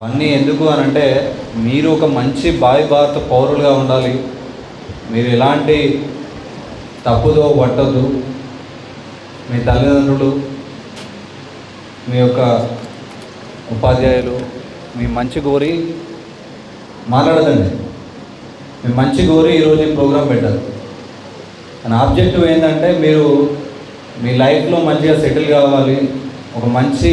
అన్నీ ఎందుకు అని అంటే మీరు ఒక మంచి భారత పౌరులుగా ఉండాలి. మీరు ఎలాంటి తప్పుదో పట్టద్దు. మీ తల్లిదండ్రులు, మీ యొక్క ఉపాధ్యాయులు మీ మంచి కోరి మాట్లాడదండి. మీ మంచి కోరి ఈరోజు ఈ ప్రోగ్రాం పెట్టారు. నా ఆబ్జెక్టివ్ ఏంటంటే మీరు మీ లైఫ్లో మంచిగా సెటిల్ కావాలి, ఒక మంచి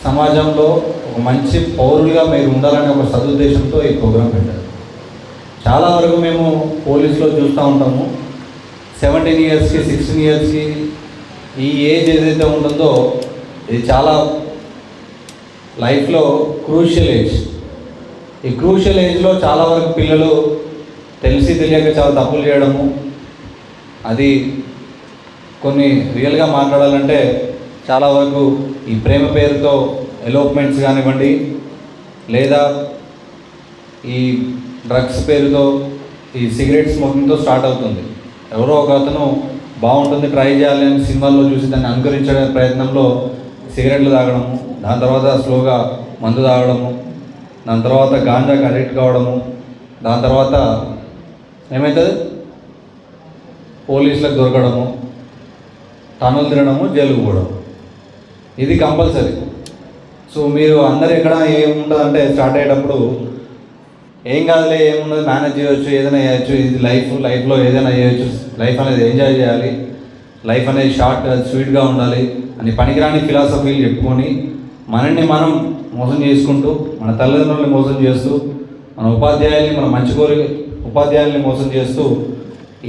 సమాజంలో ఒక మంచి పౌరులుగా మీరు ఉండాలనే ఒక సదుద్దేశంతో ఈ ప్రోగ్రాం పెట్టారు. చాలా వరకు మేము పోలీసులో చూస్తూ ఉంటాము, 17 ఇయర్స్కి 16 ఇయర్స్కి ఈ ఏజ్ ఏదైతే ఉంటుందో ఇది చాలా లైఫ్లో క్రూషియల్ ఏజ్. ఈ క్రూషియల్ ఏజ్లో చాలా వరకు పిల్లలు తెలిసి తెలియక చాలా తప్పులు చేయడము, అది కొన్ని రియల్గా మాట్లాడాలంటే చాలా వరకు ఈ ప్రేమ పేరుతో ఎలోప్మెంట్స్ కానివ్వండి, లేదా ఈ డ్రగ్స్ పేరుతో ఈ సిగరెట్ స్మోకింగ్తో స్టార్ట్ అవుతుంది. ఎవరో ఒక అతను బాగుంటుంది ట్రై చేయాలి అని సినిమాల్లో చూసి దాన్ని అనుకరించే ప్రయత్నంలో సిగరెట్లు తాగడము, దాని తర్వాత స్లోగా మందు తాగడము, దాని తర్వాత గాంజాకి అడిక్ట్ కావడము, దాని తర్వాత ఏమవుతుంది పోలీసులకు దొరకడము, టన్నులు తినడము, జైలుకు పోవడం. ఇది కంపల్సరీ. సో మీరు అందరు ఎక్కడ ఏముంటుంది స్టార్ట్ అయ్యేటప్పుడు ఏం కాదులే, ఏమున్నది, మేనేజ్ చేయవచ్చు, ఏదైనా చేయొచ్చు, ఇది లైఫ్లో ఏదైనా చేయొచ్చు, లైఫ్ అనేది ఎంజాయ్ చేయాలి, లైఫ్ అనేది షార్ట్ స్వీట్గా ఉండాలి అని పనికిరాని ఫిలాసఫీలు చెప్పుకొని మనల్ని మనం మోసం చేసుకుంటూ, మన తల్లిదండ్రులని మోసం చేస్తూ, మన ఉపాధ్యాయుల్ని, మన మంచి కోరి ఉపాధ్యాయుల్ని మోసం చేస్తూ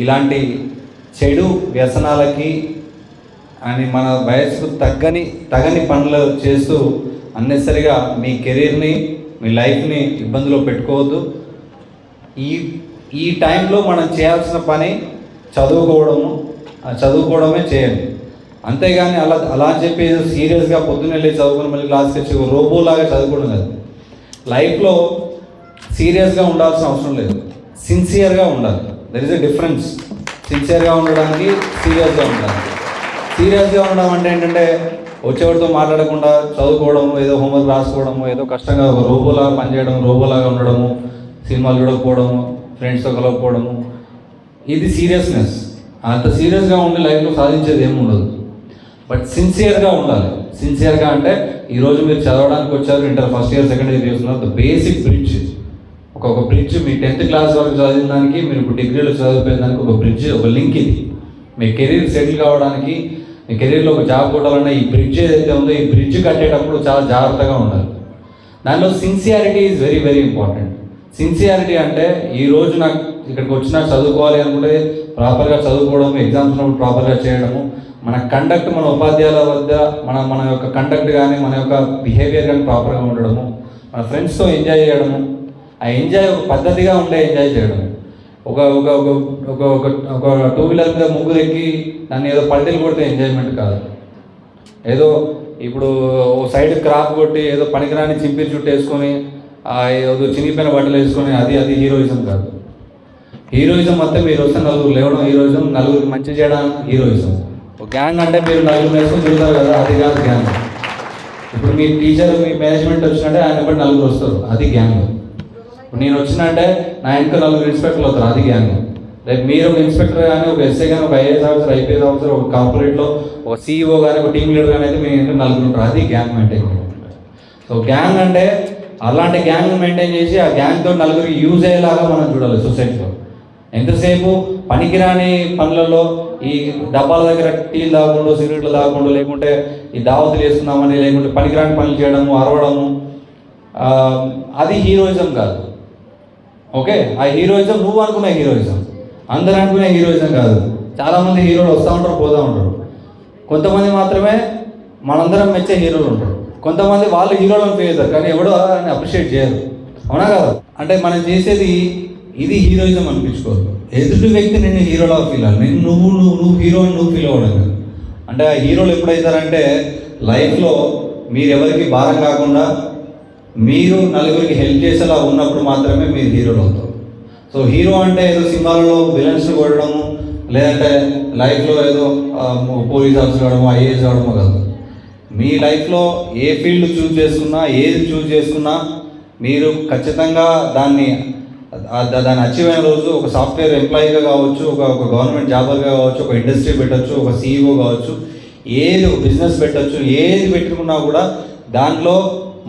ఇలాంటి చెడు వ్యసనాలకి అని మన వయసుకు తగని పనులు చేస్తూ అన్నెసరిగా మీ కెరీర్ని, మీ లైఫ్ని ఇబ్బందిలో పెట్టుకోవద్దు. ఈ టైంలో మనం చేయాల్సిన పని చదువుకోవడమే చేయండి. అంతేగాని అలా చెప్పి సీరియస్గా పొద్దున్న వెళ్ళి చదువుకుని మళ్ళీ క్లాస్కి వచ్చి రోబోలాగా చదువుకోవడం కాదు. లైఫ్లో సీరియస్గా ఉండాల్సిన అవసరం లేదు, సిన్సియర్గా ఉండాలి. There is a difference. సిన్సియర్గా ఉండడానికి, సీరియస్గా ఉండడానికి. సీరియస్గా ఉండడం అంటే ఏంటంటే వచ్చేవాడితో మాట్లాడకుండా చదువుకోవడము, ఏదో హోంవర్క్ రాసుకోవడము, ఏదో కష్టంగా ఒక రోబోలాగా పనిచేయడం, రోబోలాగా ఉండడము, సినిమాలు చూడకపోవడము, ఫ్రెండ్స్తో కలవకపోవడము, ఇది సీరియస్నెస్. అంత సీరియస్గా ఉండి లైఫ్లో సాధించేది ఏమి ఉండదు. బట్ సిన్సియర్గా ఉండాలి. సిన్సియర్గా అంటే ఈరోజు మీరు చదవడానికి వచ్చారు, inter first year second year చేస్తున్నారు, ద బేసిక్ బ్రిడ్జ్. ఒక బ్రిడ్జ్ మీ 10th క్లాస్ వరకు చదివిన దానికి, మీరు ఇప్పుడు డిగ్రీలో చదివిపోయిన దానికి ఒక బ్రిడ్జ్, ఒక లింక్. ఇది మీ కెరీర్ సెటిల్ కావడానికి, మీ కెరీర్లో ఒక జాబ్ కొట్టాలన్నా ఈ బ్రిడ్జ్ ఏదైతే ఉందో ఈ బ్రిడ్జ్ కట్టేటప్పుడు చాలా జాగ్రత్తగా ఉండాలి. దానిలో sincerity is very very important. Sincerity అంటే ఈరోజు నాకు ఇక్కడికి వచ్చినా చదువుకోవాలి అనుకుంటే ప్రాపర్గా చదువుకోవడము, ఎగ్జామ్స్ ఉన్నప్పుడు ప్రాపర్గా చేయడము, మన కండక్ట్, మన ఉపాధ్యాయుల వద్ద మన యొక్క కండక్ట్ కానీ, మన యొక్క బిహేవియర్ కానీ ప్రాపర్గా ఉండడము, మన ఫ్రెండ్స్తో ఎంజాయ్ చేయడము, ఆ ఎంజాయ్ ఒక పద్ధతిగా ఉండే ఎంజాయ్ చేయడం. ఒక ఒక ఒక ఒక 2 వీలర్ మీద ముగ్గురు ఎక్కి దాన్ని ఏదో పల్టీలు కొడితే ఎంజాయ్మెంట్ కాదు. ఏదో ఇప్పుడు ఓ సైడ్ క్రాప్ కొట్టి ఏదో పనికిరాని చింపి చుట్టూ వేసుకొని ఏదో చినిగిపోయిన బట్టలు వేసుకొని అది హీరోయిజం కాదు. హీరోయిజం మొత్తం మీరు వస్తే నలుగురు లేవడం హీరోయిజం, నలుగురికి మంచి చేయడం హీరోయిజం. ఒక గ్యాంగ్ అంటే మీరు నలుగురు వేసుకొని తిరుగుతారు కదా, అది కాదు గ్యాంగ్. ఇప్పుడు మీ టీచర్, మీ మేనేజ్మెంట్ వచ్చినట్టే ఆయన బట్టి నలుగురు వస్తారు, అది గ్యాంగ్. నేను వచ్చినంటే నా వెనక నలుగురు ఇన్స్పెక్టర్లు అవుతారు, అది గ్యాంగ్. రేపు మీరు ఒక ఇన్స్పెక్టర్ కానీ, ఒక ఎస్ఐ కానీ, ఒక ఐఏఎస్ ఆఫీసర్, ఐపీఎస్ ఆఫీసర్, ఒక కార్పొరేట్లో ఒక సీఈఓ కానీ, ఒక టీమ్ లీడర్ కానీ అయితే మీ వెనక నలుగురు ఉంటారు, అది గ్యాంగ్ మెయింటైన్. సో గ్యాంగ్ అంటే అలాంటి గ్యాంగ్ మెయింటైన్ చేసి ఆ గ్యాంగ్తో నలుగురికి యూజ్ అయ్యేలాగా మనం చూడాలి సొసైటీలో. ఎంతసేపు పనికిరాని పనులలో ఈ డబ్బాల దగ్గర టీలు తాగకుండా, సిగరెట్లు తాగకుండా, లేకుంటే ఈ దావతులు వేస్తున్నామని, లేకుంటే పనికిరాని పనులు చేయడము, అరవడము, అది హీరోయిజం కాదు. ఓకే, ఆ హీరోయిజం నువ్వు అనుకునే హీరోయిజం, అందరూ అనుకునే హీరోయిజం కాదు. చాలామంది హీరోలు వస్తూ ఉంటారు, పోతూ ఉంటారు. కొంతమంది మాత్రమే మనందరం మెచ్చే హీరోలు ఉంటారు. కొంతమంది వాళ్ళు హీరోలను ఫేస్ అవుతారు కానీ ఎవడో అని అప్రిషియేట్ చేయరు. అవునా కదా? అంటే మనం చేసేది ఇది హీరోయిజం అనిపించుకోదు. ఎదుటి వ్యక్తి నేను హీరోలా ఫీల్ అవ్వాలి, నువ్వు హీరో అని నువ్వు ఫీల్ అవ్వడం కాదు. అంటే ఆ హీరోలు ఎప్పుడైతారంటే లైఫ్లో మీరు ఎవరికి భారం కాకుండా మీరు నలుగురికి హెల్ప్ చేసేలా ఉన్నప్పుడు మాత్రమే మీరు హీరోలు అవుతారు. సో హీరో అంటే ఏదో సినిమాలలో విలన్స్ని కొట్టడము, లేదంటే లైఫ్లో ఏదో పోలీస్ ఆఫీసర్ కావడము, ఐఏఎస్ కావడము కాదు. మీ లైఫ్లో ఏ ఫీల్డ్ చూస్ చేసుకున్నా, ఏది చూస్ చేసుకున్నా మీరు ఖచ్చితంగా దాన్ని అచీవ్ అయిన రోజు ఒక సాఫ్ట్వేర్ ఎంప్లాయీగా కావచ్చు, ఒక గవర్నమెంట్ జాబర్గా కావచ్చు, ఒక ఇండస్ట్రీ పెట్టచ్చు, ఒక CEO కావచ్చు, ఏది ఒక బిజినెస్ పెట్టచ్చు, ఏది పెట్టుకున్నా కూడా దాంట్లో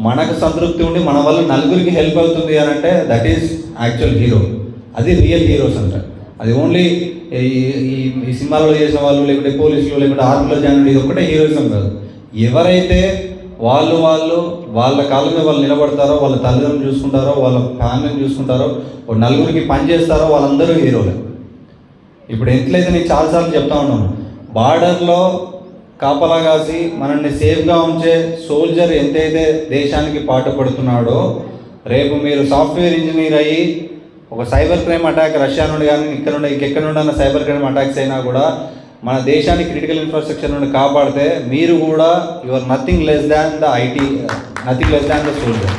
మనకు సంతృప్తి ఉండి మన వల్ల నలుగురికి హెల్ప్ అవుతుంది అని అంటే దట్ ఈస్ యాక్చువల్ హీరో. అది రియల్ హీరోస్ అంటారు. అది ఓన్లీ ఈ సినిమాలలో చేసిన వాళ్ళు, లేకుంటే పోలీసులు, లేకుంటే ఆర్మీలో జాయిన్ ఇది ఒక్కటే హీరోయిజం కాదు. ఎవరైతే వాళ్ళ కాళ్ళ మీద వాళ్ళు నిలబడతారో, వాళ్ళ తల్లిదండ్రులు చూసుకుంటారో, వాళ్ళ ఫ్యామిలీని చూసుకుంటారో, నలుగురికి పని చేస్తారో వాళ్ళందరూ హీరోలే. ఇప్పుడు ఎట్లయితే నేను చాలాసార్లు చెప్తా ఉన్నాను, బార్డర్లో కాపలా కాసి మనల్ని సేఫ్గా ఉంచే సోల్జర్ ఎంతైతే దేశానికి పాటుపడుతున్నాడో, రేపు మీరు సాఫ్ట్వేర్ ఇంజనీర్ అయ్యి ఒక సైబర్ క్రైమ్ అటాక్ రష్యా నుండి కానీ ఇంకెక్కడ నుండి అన్న సైబర్ క్రైమ్ అటాక్స్ అయినా కూడా మన దేశానికి క్రిటికల్ ఇన్ఫ్రాస్ట్రక్చర్ నుండి కాపాడితే మీరు కూడా your nothing less than the nothing less than the soldier.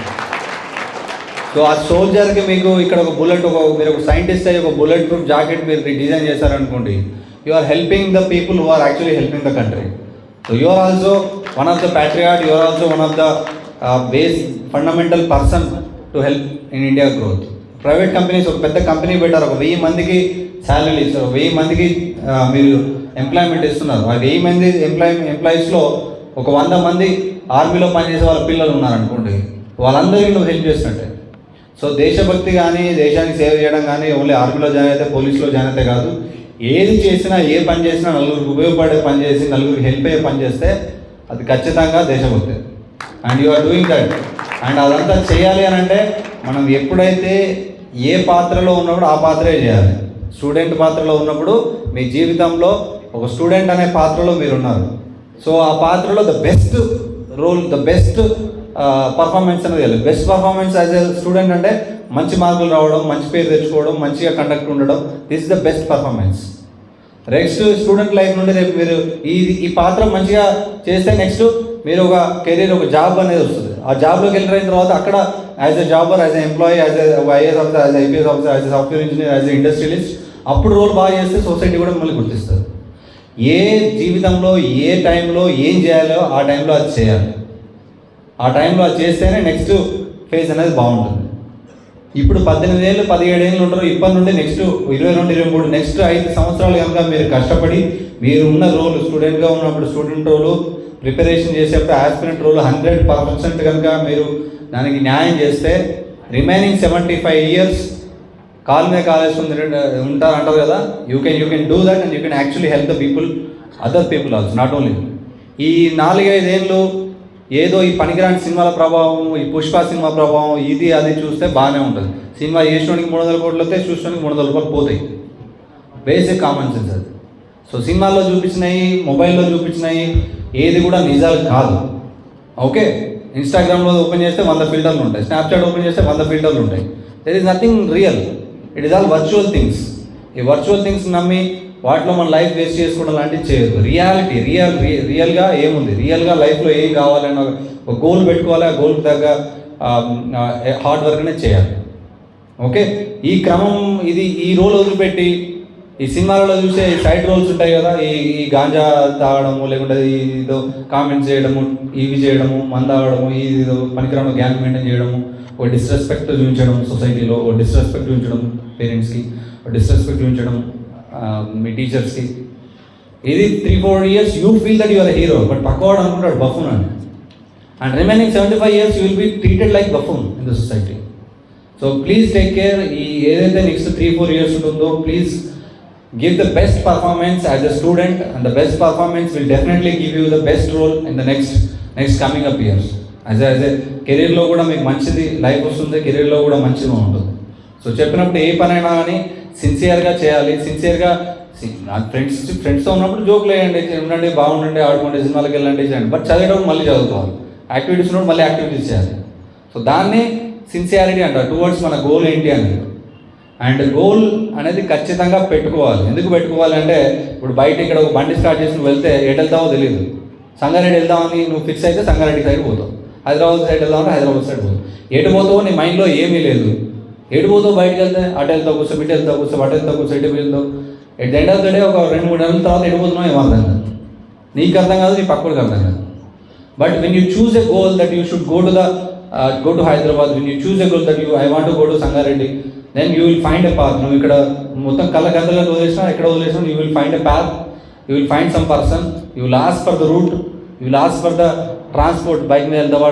So ఆ సోల్జర్కి మీకు ఇక్కడ ఒక మీరు ఒక సైంటిస్ట్ అయ్యి ఒక బుల్లెట్ ప్రూఫ్ జాకెట్ మీరు డిజైన్ చేశారనుకోండి, you are helping the people who are actually helping the country. So you are also one of the patriot, you are also one of the base fundamental person to help in India growth. Private companies ఒక పెద్ద company పెట్టారు, ఒక 1000 మందికి శాలరీలు ఇస్తారు, 1000 మందికి మీరు employment ఇస్తున్నారు. ఆ 1000 మంది ఎంప్లాయీస్లో ఒక 100 మంది ఆర్మీలో పనిచేసే వాళ్ళ పిల్లలు ఉన్నారనుకోండి, వాళ్ళందరికీ నువ్వు హెల్ప్ చేస్తున్నట్టే. సో దేశభక్తి కానీ, దేశానికి సేవ చేయడం కానీ ఓన్లీ ఆర్మీలో జాయిన్ అయితే, పోలీసులో జాయిన్ అయితే కాదు. ఏది చేసినా, ఏ పని చేసినా నలుగురికి ఉపయోగపడే పని చేసి, నలుగురికి హెల్ప్ అయ్యే పని చేస్తే అది ఖచ్చితంగా దేశభక్తి. And you are doing that. And అదంతా చేయాలి అని అంటే మనం ఎప్పుడైతే ఏ పాత్రలో ఉన్నప్పుడు ఆ పాత్రే చేయాలి. స్టూడెంట్ పాత్రలో ఉన్నప్పుడు మీ జీవితంలో ఒక స్టూడెంట్ అనే పాత్రలో మీరు ఉన్నారు. సో ఆ పాత్రలో the best role, the best performance అనేది వెళ్ళదు. Best performance as a student అంటే మంచి మార్కులు రావడం, మంచి పేరు తెచ్చుకోవడం, మంచిగా కండక్ట్ ఉండడం, this is the best performance. Next student life నుండి రేపు మీరు ఈ పాత్ర మంచిగా చేస్తే నెక్స్ట్ మీరు ఒక కెరీర్, ఒక జాబ్ అనేది వస్తుంది. ఆ జాబ్లోకి ఎంటర్ అయిన తర్వాత అక్కడ as a Jaber, as a employee, as a IAS officer, as IPS officer, as a software engineer, as a industrialist, అప్పుడు రోల్ బాగా చేస్తే సొసైటీ కూడా మిమ్మల్ని గుర్తిస్తారు. ఏ జీవితంలో ఏ టైంలో ఏం చేయాలో ఆ టైంలో అది చేయాలి. ఆ టైంలో అది చేస్తేనే నెక్స్ట్ ఫేజ్ అనేది బాగుంటుంది. ఇప్పుడు 18 ఏళ్ళు 17 ఏళ్ళు ఉంటారు, ఇప్పటి నుండి నెక్స్ట్ 22, 23 నెక్స్ట్ 5 సంవత్సరాలు కనుక మీరు కష్టపడి మీరు ఉన్న రోల్, స్టూడెంట్గా ఉన్నప్పుడు స్టూడెంట్ రోలు ప్రిపరేషన్ చేసేప్పుడు ఆస్పిరెంట్ రోల్ 100% కనుక మీరు దానికి న్యాయం చేస్తే రిమైనింగ్ 75 years కాల్ మీద కాలేసుకుని అంటారు కదా, you can do that and you can actually help the people, other people also, not only. ఈ 4-5 ఏళ్ళు ఏదో ఈ పనికిరాని సినిమాల ప్రభావం, ఈ పుష్ప సినిమా ప్రభావం, ఇది అది చూస్తే బాగానే ఉంటుంది. సినిమా చేసినోడికి 300 కోట్లు వస్తే చూసినోడికి 300 రూపాయలు పోతాయి. బేసిక్ కామన్ సెన్స్ అది. సో సినిమాల్లో చూపించినాయి, మొబైల్లో చూపించినాయి ఏది కూడా నిజాలు కాదు. ఓకే, ఇన్స్టాగ్రామ్లో ఓపెన్ చేస్తే 100 ఫిల్టర్లు ఉంటాయి, స్నాప్చాట్ ఓపెన్ చేస్తే 100 ఫిల్టర్లు ఉంటాయి. There is nothing real, it is all virtual things. ఈ వర్చువల్ థింగ్స్ నమ్మి వాటిలో మన లైఫ్ వేస్ట్ చేసుకోవడం లాంటివి చేయదు. రియాలిటీ రియల్గా ఏముంది, రియల్గా లైఫ్లో ఏం కావాలని ఒక గోల్ పెట్టుకోవాలి, ఆ గోల్కి తగ్గ హార్డ్ వర్క్ అనేది చేయాలి. ఓకే, ఈ క్రమం ఇది ఈ రోల్ వదిలిపెట్టి ఈ సినిమాలలో చూసే సైడ్ రోల్స్ ఉంటాయి కదా, ఈ గాంజా తాగడము, లేకుంటే ఏదో కామెంట్స్ చేయడము, ఇవి చేయడము, మంద తాగడము, ఏదో పనికిరాను గ్యాంగ్ మెయింటైన్ చేయడము, ఒక డిస్రెస్పెక్ట్ చూపించడం సొసైటీలో, ఒక డిస్రెస్పెక్ట్ చూపించడం పేరెంట్స్కి, ఒక డిస్రెస్పెక్ట్ చూపించడం మీ టీచర్స్కి. ఇది 3-4 years you feel that your hero, but పక్కవాడు అనుకుంటాడు బఫూన్ అని. And remaining 75 years you will be treated like buffoon in the society. So please take care. ఈ ఏదైతే నెక్స్ట్ 3-4 years ఉంటుందో, please give the best performance as a student, and the best performance will definitely give you the best role in the next coming up years. as a కెరీర్లో కూడా మీకు మంచిది life వస్తుంది, కెరీర్లో కూడా మంచిగా ఉంటుంది. సో చెప్పినప్పుడు ఏ పనైనా కానీ సిన్సియర్గా చేయాలి. సిన్సియర్గా ఫ్రెండ్స్తో ఉన్నప్పుడు జోకులు వేయండి, ఉండండి, బాగుండండి, ఆడుకోండి, సినిమాలకు వెళ్ళండి, చేయండి. బట్ చదివేటప్పుడు మళ్ళీ చదువుకోవాలి, యాక్టివిటీస్ ఉన్నప్పుడు మళ్ళీ యాక్టివిటీస్ చేయాలి. సో దాన్ని సిన్సియారిటీ అంటారు, టువర్డ్స్ మన గోల్ ఏంటి అని. అండ్ గోల్ అనేది ఖచ్చితంగా పెట్టుకోవాలి. ఎందుకు పెట్టుకోవాలి అంటే, ఇప్పుడు బయట ఇక్కడ ఒక బండి స్టార్ట్ చేసి నువ్వు వెళ్తే ఎటు వెళ్తావో తెలియదు. సంగారెడ్డి వెళ్దామని నువ్వు ఫిక్స్ అయితే సంగారెడ్డి సైడ్ పోతావు, హైదరాబాద్ సైడ్ వెళ్దామని హైదరాబాద్ సైడ్ పోతావు. ఎటు పోతావో నీ మైండ్లో ఏమీ లేదు. ఎటు పోతావు బయటకు వెళ్తే అటు వెళ్తావు కూర్చో, ఇటు వెళ్తావు కూర్చో, అటు వెళ్తావు కూర్చో, ఇటు వెళ్తావు. At the end of the day ఒక 2-3 నెలల తర్వాత ఎటు పోతున్నావు ఏమో అర్థం కాదు, నీకు అర్థం కాదు, నీ పక్కడికి అర్థం కాదు. But when you choose a goal that you should go to the go to Hyderabad, when you choose a goal that I want to go to Sangareddy, then you will find a path. నువ్వు ఇక్కడ మొత్తం కళ్ళ గంటలో వదిలేసినా ఎక్కడ వదిలేసినా you will find a path, you will find some person, you will ask for the route, you will ask for the transport. Bike మీద వెళ్తావా,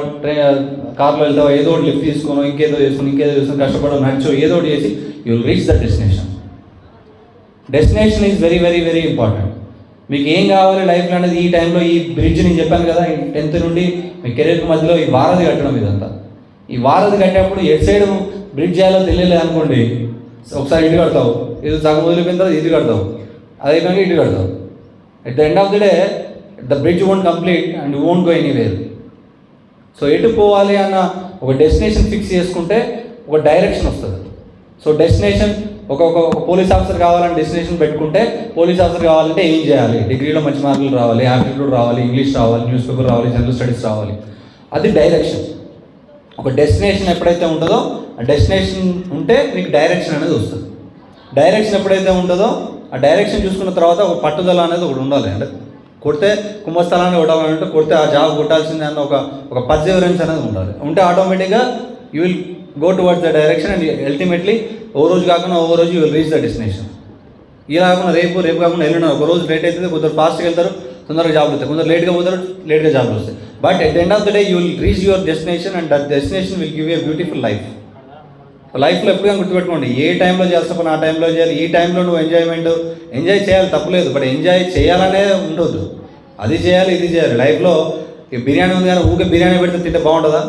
కార్లో వెళ్తావా, ఏదో ఒకటి లిఫ్ట్ తీసుకోను, ఇంకేదో చేసుకుని కష్టపడడం నడిచో ఏదో ఒకటి చేసి you will reach the destination. Destination is very very very important. మీకు ఏం కావాలి లైఫ్లో అనేది ఈ టైంలో ఈ బ్రిడ్జ్ నేను చెప్పాను కదా 10th నుండి మీ కెరీర్ మధ్యలో ఈ వారధి కట్టడం ఇదంతా. ఈ వారధి కట్టేటప్పుడు ఎటు సైడ్ బ్రిడ్జ్ చేయాలో తెలియలేదు అనుకోండి, ఒకసారి ఇటు కడతావు, ఇది సగం వదిలిపోయిన తర్వాత ఇది కడతావు, అదే కానీ ఇటు కడతావు. At the end of the day the bridge won't complete and won't go anywhere. So ఎటు పోవాలి అన్న ఒక డెస్టినేషన్ ఫిక్స్ చేసుకుంటే ఒక డైరెక్షన్ వస్తుంది. సో డెస్టినేషన్ ఒక పోలీస్ ఆఫీసర్ కావాలని డెస్టినేషన్ పెట్టుకుంటే, పోలీస్ ఆఫీసర్ కావాలంటే ఏం చేయాలి, డిగ్రీలో మంచి మార్కులు రావాలి, యాప్టిట్యూడ్ రావాలి, ఇంగ్లీష్ రావాలి, న్యూస్ పేపర్ రావాలి, జనరల్ స్టడీస్ రావాలి. అది డైరెక్షన్. ఒక డెస్టినేషన్ ఎప్పుడైతే ఉంటుందో ఆ డెస్టినేషన్ ఉంటే మీకు డైరెక్షన్ అనేది వస్తుంది. డైరెక్షన్ ఎప్పుడైతే ఉంటుందో ఆ డైరెక్షన్ చూసుకున్న తర్వాత ఒక పట్టుదల అనేది ఒకటి ఉండాలి. అంటే కొడితే కుంభస్థలాన్ని కొట్టాలంటే కొడితే ఆ జాబ్ కొట్టాల్సిందే అన్న ఒక పర్సివరెన్స్ అనేది ఉండాలి. ఉంటే ఆటోమేటిక్గా you will go towards the direction and ultimately ఓ రోజు కాకుండా ఓ రోజు you will reach the destination. ఇలా కాకుండా రేపు కాకుండా వెళ్ళిన ఒక రోజు లేట్ అవుతుంది, కొందరు ఫాస్ట్గా వెళ్తారు, తొందరగా జాబ్లు వస్తాయి, కొందరు లేట్గా పోతారు, లేట్గా జాబ్లు వస్తాయి. But at the end of the day you will reach your destination and that destination will give a beautiful life. లైఫ్లో ఎప్పుడైనా గుర్తుపెట్టుకోండి, ఏ టైంలో చేస్తా పని ఆ టైంలో చేయాలి. ఈ టైంలో నువ్వు ఎంజాయ్ చేయాలి తప్పలేదు, బట్ ఎంజాయ్ చేయాలనే ఉండొద్దు. అది చేయాలి ఇది చేయాలి. లైఫ్లో బిర్యానీ ఉంది కానీ ఊరికే బిర్యానీ పెడితే తింటే బాగుంటుందా?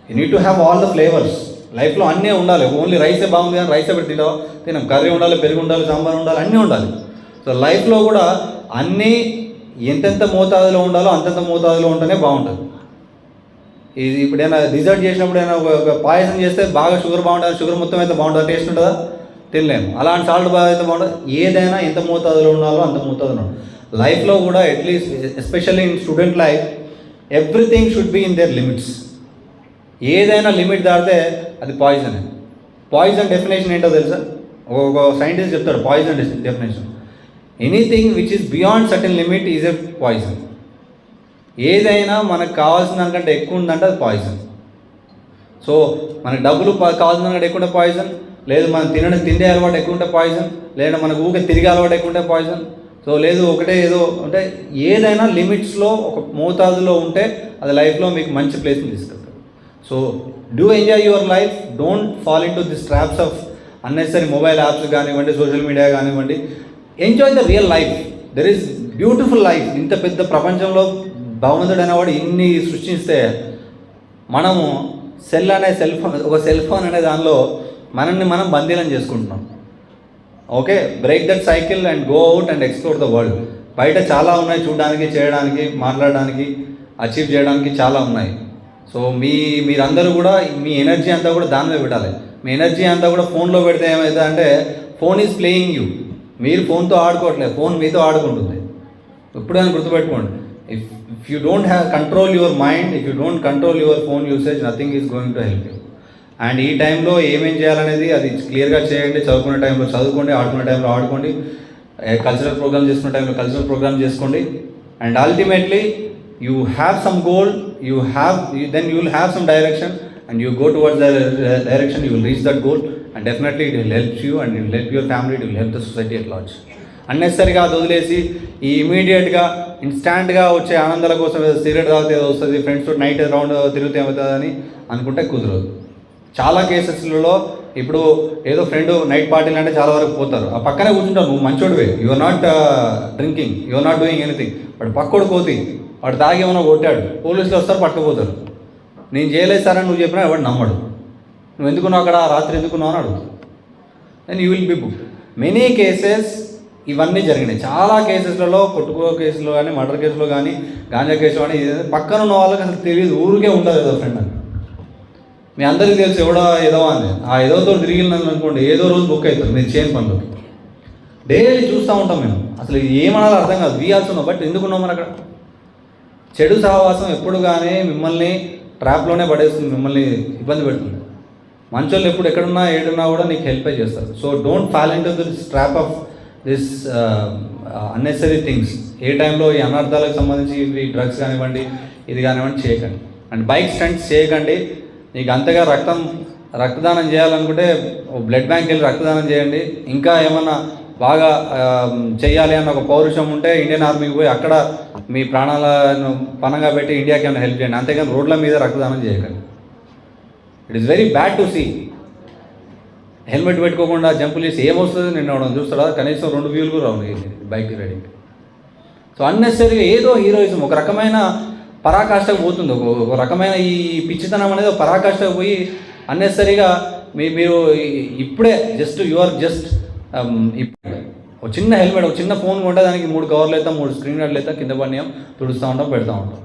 You need to have all the flavours. లైఫ్లో అన్నీ ఉండాలి. ఓన్లీ రైసే బాగుంది కానీ రైసే పెట్టి తినాం, కర్రీ ఉండాలి, పెరుగు ఉండాలి, సాంబార్ ఉండాలి, అన్నీ ఉండాలి. సో లైఫ్లో కూడా అన్నీ ఎంతెంత మోతాదులో ఉండాలో అంతంత మోతాదులో ఉంటేనే బాగుంటుంది. ఇది ఇప్పుడైనా డిజర్ట్ చేసినప్పుడు అయినా ఒక పాయసం చేస్తే బాగా షుగర్ బాగుంటుంది, షుగర్ మొత్తం అయితే బాగుంటుంది, టేస్ట్ ఉంటుందా? తినలేము. అలాంటి సాల్ట్ బాగా అయితే బాగుంటుంది. ఏదైనా ఎంత మోతాదులో ఉండాలో అంత మోతాదులో ఉండాలి. లైఫ్లో కూడా at least especially in student life everything should be in there limits. ఏదైనా లిమిట్ దాటితే అది పాయిజన్. పాయిజన్ డెఫినేషన్ ఏంటో తెలుసా? ఒక సైంటిస్ట్ చెప్తాడు poison definition. Anything which is beyond certain limit is a poison. ఏదైనా మనకు కావాల్సిన దానికంటే ఎక్కువ ఉందంటే అది పాయిజన్. సో మనకు డబ్బులు కావాల్సిన దానికంటే ఎక్కువ ఉంటే పాయిజన్, లేదు మనం తిండే అలవాటు ఎక్కువ ఉంటే పాయిజన్, లేదా మనకు ఊరికే తిరిగే అలవాటు ఎక్కువ ఉంటే పాయిజన్. సో లేదు ఒకటే ఏదో అంటే ఏదైనా లిమిట్స్లో ఒక మోతాదులో ఉంటే అది లైఫ్లో మీకు మంచి ప్లేస్ని తీసుకెళ్తారు. So do enjoy your life, don't fall into this traps of unnecessary mobile apps కానివ్వండి, సోషల్ మీడియా కానివ్వండి. Enjoy the real life. There is beautiful life. ఇంత పెద్ద ప్రపంచంలో భగవంతుడు అనేవాడు ఇన్ని సృష్టిస్తే మనము ఒక సెల్ ఫోన్ అనే దానిలో మనల్ని మనం బందీలను చేసుకుంటున్నాం. Okay, break that cycle and go out and explore the world. బయట చాలా ఉన్నాయి చూడడానికి, చేయడానికి, మాట్లాడడానికి, అచీవ్ చేయడానికి చాలా ఉన్నాయి. సో మీరందరూ కూడా మీ ఎనర్జీ అంతా కూడా దాని మీద పెట్టాలి. మీ ఎనర్జీ అంతా కూడా ఫోన్లో పెడితే ఏమవుతుంది అంటే ఫోన్ ఈజ్ ప్లేయింగ్ యూ. మీరు ఫోన్తో ఆడుకోవట్లేదు, ఫోన్ మీతో ఆడుకుంటుంది. ఎప్పుడైనా గుర్తుపెట్టుకోండి, if you don't have control your mind, if you don't control your phone usage, nothing is going to help you. And ఈ టైంలో ఏమేం చేయాలనేది అది క్లియర్గా చేయండి. చదువుకునే టైంలో చదువుకోండి, ఆడుకునే టైంలో ఆడుకోండి, కల్చరల్ ప్రోగ్రామ్ చేసుకునే టైంలో కల్చరల్ ప్రోగ్రామ్ చేసుకోండి. And ultimately you have some goal, then you will have some direction and you go towards the direction, you will reach that goal and definitely it will help you and it will help your family, it will help the society at large. అన్నెసరిగా అది వదిలేసి ఈ ఇమీడియట్గా ఇన్స్టాంట్గా వచ్చే ఆనందాల కోసం cigarette తాగితే ఏదో వస్తుంది, ఫ్రెండ్స్తో నైట్ రౌండ్ తిరిగితే ఏమవుతుందని అనుకుంటే కుదరదు. చాలా కేసెస్లలో ఇప్పుడు ఏదో ఫ్రెండ్ నైట్ పార్టీలు అంటే చాలా వరకు పోతారు, ఆ పక్కనే కూర్చుంటావు, నువ్వు మంచోడివే, you are not drinking, you are not doing anything, but పక్కోడు కోతి వాడు తాగి ఏమైనా కొట్టాడు, పోలీసులు వస్తారు పట్టుకుపోతారు. నేను చేయలేదు సార్ అని నువ్వు చెప్పినా ఎవడు నమ్మడు. నువ్వు ఎందుకున్నావు అక్కడ, రాత్రి ఎందుకున్నావు అని అడుగుతావు. Then you will be book. Many cases ఇవన్నీ జరిగినాయి. చాలా కేసెస్లలో కొట్టుకో కేసులో కానీ, మర్డర్ కేసులో కానీ, గాంజా కేసులో కానీ, పక్కన ఉన్న వాళ్ళకి అసలు తెలియదు, ఊరికే ఉండదు ఏదో ఫ్రెండ్ అని. మీ అందరికీ తెలుసు ఎవడో ఏదో అని, ఆ ఏదోతో తిరిగినాను అనుకోండి, ఏదో రోజు బుక్ అవుతుంది మీరు చేయని పనులు. డైలీ చూస్తూ ఉంటాం మేము, అసలు ఏమనాలో అర్థం కాదు. వీ ఆల్సో నో, బట్ ఎందుకున్నాం మరి అక్కడ? చెడు సహవాసం ఎప్పుడు కానీ మిమ్మల్ని ట్రాప్లోనే పడేస్తుంది, మిమ్మల్ని ఇబ్బంది పెడుతుంది. మంచోళ్ళు ఎప్పుడు ఎక్కడున్నా ఏడున్నా కూడా నీకు హెల్ప్ చేస్తారు. So don't fall into this trap of this unnecessary things. ఏ టైంలో ఈ అనర్థాలకు సంబంధించి ఇవి డ్రగ్స్ కానివ్వండి, ఇది కానివ్వండి చేయకండి. అండ్ బైక్ స్టంట్స్ చేయకండి. మీకు అంతగా రక్తదానం చేయాలనుకుంటే బ్లడ్ బ్యాంక్ వెళ్ళి రక్తదానం చేయండి. ఇంకా ఏమన్నా బాగా చేయాలి అన్న ఒక పౌరుషం ఉంటే ఇండియన్ ఆర్మీకి పోయి అక్కడ మీ ప్రాణాలను పణంగా పెట్టి ఇండియాకి ఏమైనా హెల్ప్ చేయండి. అంతేగాని రోడ్ల మీద రక్తదానం చేయకండి. It is very bad to see. Helmet పెట్టుకోకుండా జంపులు చేసి ఏమొస్తుంది నిన్న చూస్తాడా, కనీసం 2 వ్యూలు కూడా రావు బైక్ రైడింగ్. సో అన్నెసరీగా ఏదో హీరోయిజం ఒక రకమైన పరాకాష్ఠకు పోతుంది. ఒక రకమైన ఈ పిచ్చితనం అనేది ఒక పరాకాష్ఠకు పోయి అన్నెసరీగా మీరు ఇప్పుడే ఒక చిన్న హెల్మెట్, ఒక చిన్న ఫోన్ కొంటే దానికి 3 కవర్లు అవుతాం, 3 స్క్రీన్ గార్డులు అవుతాం, కింద పడినాం తుడుస్తూ ఉంటాం, పెడతా ఉంటాం.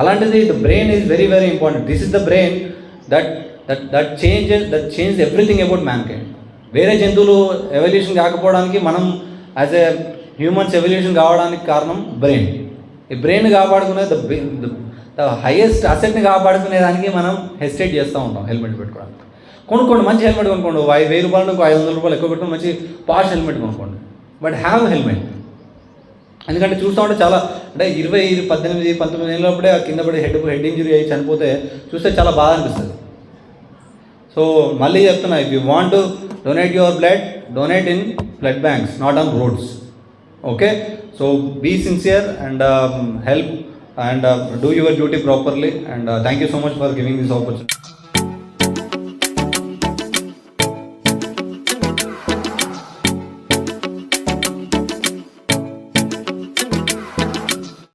అలాంటిది the brain is very very important. This is the brain that change everything about man kind. వేరే జంతువులు ఎవల్యూషన్ కాకపోవడానికి, మనం యాజ్ ఎ హ్యూమన్స్ ఎవల్యూషన్ కావడానికి కారణం బ్రెయిన్. ఈ బ్రెయిన్ కాపాడుకునే ద హైయెస్ట్ అసెట్ని కాపాడుకునేదానికి మనం హెసిటేట్ చేస్తూ ఉంటాం హెల్మెట్ పెట్టుకోవడానికి. కొనుక్కోండి, మంచి హెల్మెట్ కొనుక్కోండి. 1000 రూపాయలు 500 రూపాయలు ఎక్కువ పెట్టుకుని మంచి పాష్ హెల్మెట్ కొనుక్కోండి. But have helmet. ఎందుకంటే చూస్తూ ఉంటే చాలా, అంటే 20, 18, 19 ఏళ్ళప్పుడే కింద పడి హెడ్ ఇంజరీ అయ్యి చనిపోతే చూస్తే చాలా బాధ అనిపిస్తుంది. సో మళ్ళీ చెప్తున్నా, if you want to donate your blood, donate in blood banks, not on roads. Okay, so be sincere and help and do your duty properly, and thank you so much for giving this opportunity.